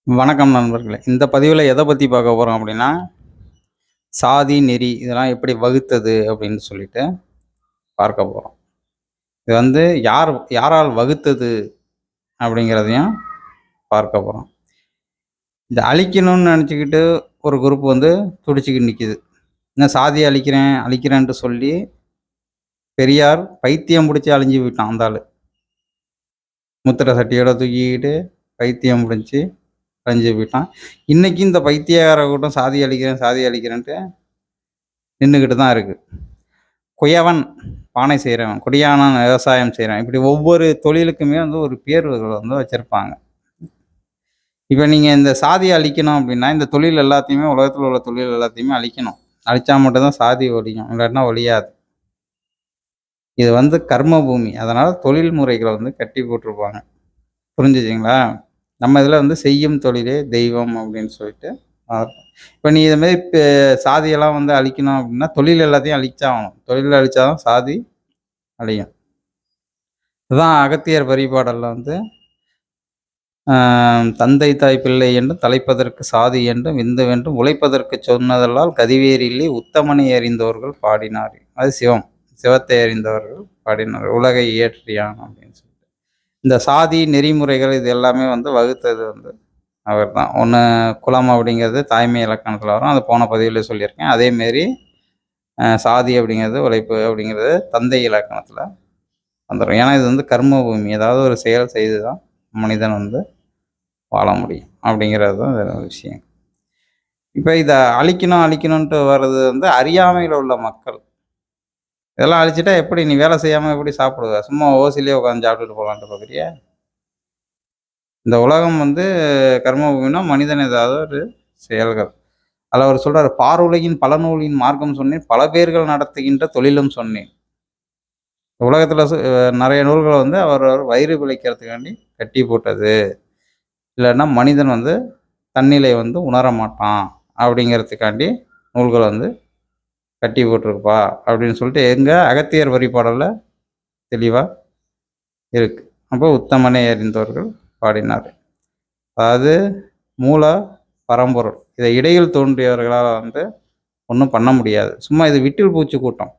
வணக்கம் நண்பர்களே. இந்த பதிவுல எத பத்தி பார்க்க போறோம் அப்படின்னா, சாதி, நெறி இதெல்லாம் எப்படி வகுத்தது அப்படின்னு சொல்லிட்டு பார்க்க போறோம். இது வந்து யாரால் வகுத்தது அப்படிங்கிறதையும் பார்க்க போறோம். இத அழிக்கணும்னு நெனச்சுக்கிட்டு ஒரு குரூப் வந்து துடிச்சுக்கிட்டு நிக்குது. என்ன சாதிய அழிக்கிறேன், அழிக்கிறேன்ட்டு சொல்லி பெரியார் பைத்தியம் புடிச்சு அழிஞ்சு போயிட்டான் அந்த ஆளு. முத்திர சட்டியோட தூக்கிக்கிட்டு பைத்தியம் புடிச்சு அழிஞ்சு போயிட்டான். இன்னைக்கு இந்த பைத்தியக்கார கூட்டம் சாதி அழிக்கிறேன், சாதி அழிக்கிறேன்ட்டு நின்னுகிட்டு தான் இருக்கு. குயவன் பானை செய்றவன், குடியானவன் விவசாயம் செய்றவன். இப்படி ஒவ்வொரு தொழிலுக்குமே வந்து ஒரு பேர்கள் வந்து வச்சிருப்பாங்க. இப்ப நீங்க இந்த சாதிய அழிக்கணும் அப்படின்னா, இந்த தொழில் எல்லாத்தையுமே உலகத்துல உள்ள தொழில் எல்லாத்தையுமே அழிக்கணும். அழிச்சா மட்டும் தான் சாதி ஒழியும். இல்லாட்டினா ஒழியாது. இது வந்து கர்ம பூமி. அதனால தொழில் முறைகள வந்து கட்டி போட்டுருப்பாங்க. புரிஞ்சுதுங்களா? நம்ம இதுல வந்து செய்யும் தொழிலே தெய்வம் அப்படின்னு சொல்லிட்டு இப்ப நீ இது மாரி சாதியெல்லாம் வந்து அழிக்கணும் அப்படின்னா, தொழில் எல்லாத்தையும் அழிச்சாகணும். தொழில் அழிச்சா தான் சாதி அழியும். இதுதான் அகத்தியர் பரிபாடல்ல வந்து தந்தை தாய் பிள்ளை என்றும் தலைப்பதற்கு சாதி என்றும் விந்துவென்றும் உழைப்பதற்குச் சொன்னதல்லால் கதிவேறில்லி உத்தமனை அறிந்தோர்கள் பாடினார். அது சிவம். சிவத்தை அறிந்தவர்கள் பாடினார். உலகை இயற்றியான் அப்படின்னு சொல்லிட்டு. இந்த சாதி நெறிமுறைகள் இது எல்லாமே வந்து வகுத்தது வந்து அவர்தான். ஒண்ணு குலம் அப்படிங்கிறது தாய்மை இலக்கணத்துல வரும். அது போன பதிவுல சொல்லியிருக்கேன். அதேமாரி சாதி அப்படிங்கிறது, உழைப்பு அப்படிங்கிறது தந்தை இலக்கணத்துல வந்துரும். ஏன்னா இது வந்து கர்ம பூமி. ஏதாவது ஒரு செயல் செய்து தான் மனிதன் வந்து வாழ முடியும். அப்படிங்கிறது தான் வேற விஷயம். இப்ப இத அழிக்கணும், அழிக்கணுன்ட்டு வர்றது வந்து அறியாமையில உள்ள மக்கள். இதெல்லாம் அழிச்சுட்டா எப்படி நீ வேலை செய்யாம எப்படி சாப்பிடுவ? சும்மா ஓசிலேயே உட்காந்து சாப்பிட்டுட்டு போலான்ட்டு பார்க்குறியா? இந்த உலகம் வந்து கர்ம பூமின்னா மனிதன் ஏதாவது ஒரு செயல்கள். அதுல அவர் சொல்றாரு, "பாருலகின் பல நூலின் மார்க்கம் சொன்னேன். பல பேர்கள் நடத்துகின்ற தொழிலும் சொன்னேன்." உலகத்துல நெறைய நூல்கள வந்து அவரவர் வயிறு பிழைக்கிறதுக்காண்டி கட்டி போட்டது. இல்லன்னா மனிதன் வந்து தன்னிலை வந்து உணர மாட்டான். அப்படிங்கிறதுக்காண்டி நூல்கள் வந்து கட்டி போட்டிருப்பா. அப்படின்னு சொல்லிட்டு எங்க அகத்தியர் வரிபாடல்ல தெளிவா இருக்கு. அப்போ உத்தமனை அறிந்தவர்கள் பாடினார். அதாவது மூல பரம்பொருள். இதை இடையில் தோன்றியவர்களால வந்து ஒண்ணும் பண்ண முடியாது. சும்மா இது விட்டில் பூச்சி கூட்டம்.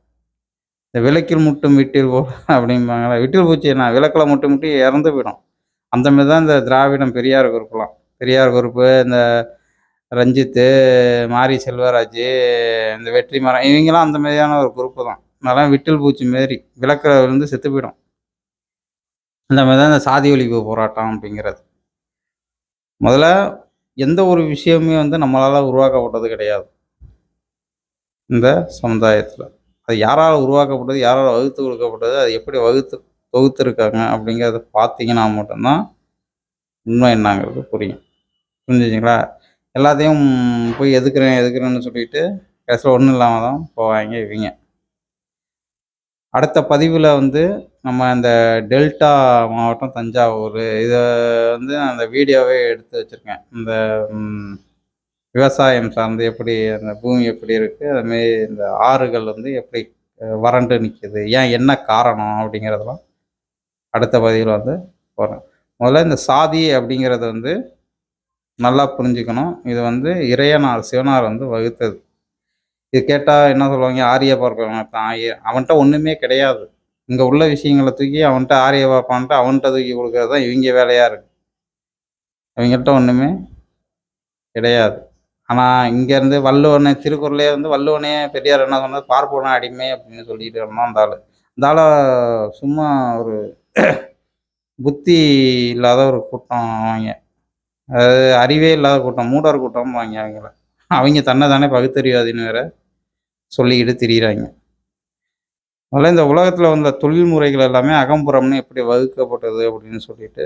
இந்த விளக்கில் முட்டும் விட்டில் போல அப்படிம்பாங்கல்ல. விட்டில் பூச்சி என்ன விளக்குல முட்டி முட்டி இறந்து போயிடும். அந்த மாரி தான் இந்த திராவிடம் பெரியார் குரூப்லாம். பெரியார் குரூப்பு, இந்த ரஞ்சித்து, மாரி செல்வராஜு, இந்த வெற்றிமாறன் இவங்கலாம் அந்த மாரியான ஒரு குரூப்பு தான். அதெல்லாம் விட்டில் பூச்சி மாரி. விளக்குல விழுந்து செத்து போயிடும். அந்த மாரி தான் இந்த சாதி ஒழிப்பு போராட்டம் அப்படிங்கிறது. முதல்ல எந்த ஒரு விஷயமுமே வந்து நம்மளால உருவாக்கப்பட்டது கிடையாது. இந்த சமுதாயத்துல. அது யாரால உருவாக்கப்பட்டது, யாரால வகுத்து கொடுக்கப்பட்டது, அது எப்படி வகுத்து தொகுத்துருக்காங்க அப்படிங்கிறத பார்த்தீங்கன்னா மட்டும் தான் உண்மை என்னாங்கிறது புரியும். புரிஞ்சுதுங்களா? எல்லாத்தையும் போய் எதுக்குறேன், எதுக்குறேன்னு சொல்லிட்டு கடைசில ஒண்ணும் இல்லாம தான் போவாய்ங்க இவைங்க. அடுத்த பதிவுல வந்து நம்ம இந்த டெல்டா மாவட்டம் தஞ்சாவூர் இத வந்து நான் அந்த வீடியோவே எடுத்து வச்சிருக்கேன். இந்த ம் விவசாயம் சார்ந்து எப்படி அந்த பூமி எப்படி இருக்கு, அதுமாரி இந்த ஆறுகள் வந்து எப்படி வறண்டு நிக்குது, ஏன் என்ன காரணம் அப்படிங்கிறதெல்லாம் அடுத்த பதிவுல வந்து போடுறேன். முதல்ல இந்த சாதி அப்படிங்கிறது வந்து நல்லா புரிஞ்சுக்கணும். இது வந்து இறையனார், சிவனார் வந்து வகுத்தது. இது கேட்டா என்ன சொல்லுவாங்க? ஆரிய பார்ப்பவன் தான். அவன்ட்ட ஒண்ணுமே கிடையாது. இங்க உள்ள விஷயங்கள தூக்கி அவன்ட்ட ஆரிய பார்ப்பான்ட்டு அவன்ட்ட தூக்கி குடுக்குறது தான் இவிங்க வேலையா இருக்கு. இவிங்கள்ட்ட ஒண்ணுமே கிடையாது. ஆனா இங்கேருந்து வள்ளுவனே திருக்குறளே வந்து வள்ளுவனே பெரியார் என்ன சொன்னார்? "பார்ப்பன அடிமை" அப்படின்னு சொல்லிட்டு இருந்தான் அந்த ஆளு. அந்த ஆள சும்மா ஒரு புத்தி இல்லாத ஒரு கூட்டம் அவைங்க. அதாவது அறிவே இல்லாத கூட்டம், மூடர் கூட்டம்பாய்ங்க அவைங்கள. அவைங்க தன்ன தானே பகுத்தறிவாதின்னு வேற சொல்லிக்கிட்டு திரியிறாய்ங்க. முதல்ல இந்த உலகத்துல வந்த தொழில் முறைகள் எல்லாமே அகம்புறம்னு எப்படி வகுக்கப்பட்டது அப்படின்னு சொல்லிட்டு,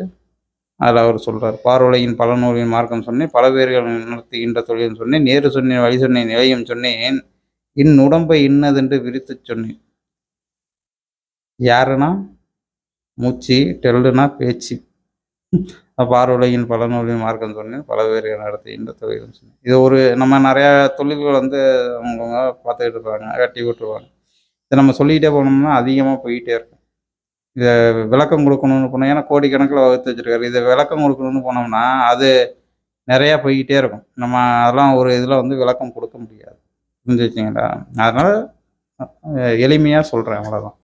அதுல அவரு சொல்றாரு. "பாருலகின் பல நூலின் மார்க்கம் சொன்னேன். பல பேர்கள் நடத்துகின்ற தொழிலும் சொன்னேன். நேரு சொன்னேன், வழி சொன்னேன், நிலையும் சொன்னேன். இந்நுடம்பை இன்னதென்று விரித்துச் சொன்னேன்." யாருன்னா, மூச்சு, டெல்லுனா பேச்சு. "பாருலகின் பல நூலின் மார்க்கம் சொன்னேன். பல பேர்கள் நடத்துகின்ற தொழிலும் சொன்னேன்." இது ஒரு நம்ம நெறையா தொழில்கள் வந்து அவங்கவங்க பார்த்துக்கிட்டு இருப்பாங்க. கட்டி விட்டுருவாங்க. இத நம்ம சொல்லிக்கிட்டே போனோம்னா அதிகமா போயிட்டே இருக்கும். இத விளக்கம் குடுக்கணும்னு போனா ஏன்னா கோடிக்கணக்குல வகுத்து வச்சிருக்காரு. இத விளக்கம் குடுக்கணும்னு போனோம்னா, அது நிறையா போய்க்கிட்டே இருக்கும். நம்ம அதெல்லாம் ஒரு இதில் வந்து விளக்கம் கொடுக்க முடியாது. புரிஞ்சுச்சுங்களா? அதனால் எளிமையாக சொல்கிறேன் அவ்வளோதான்.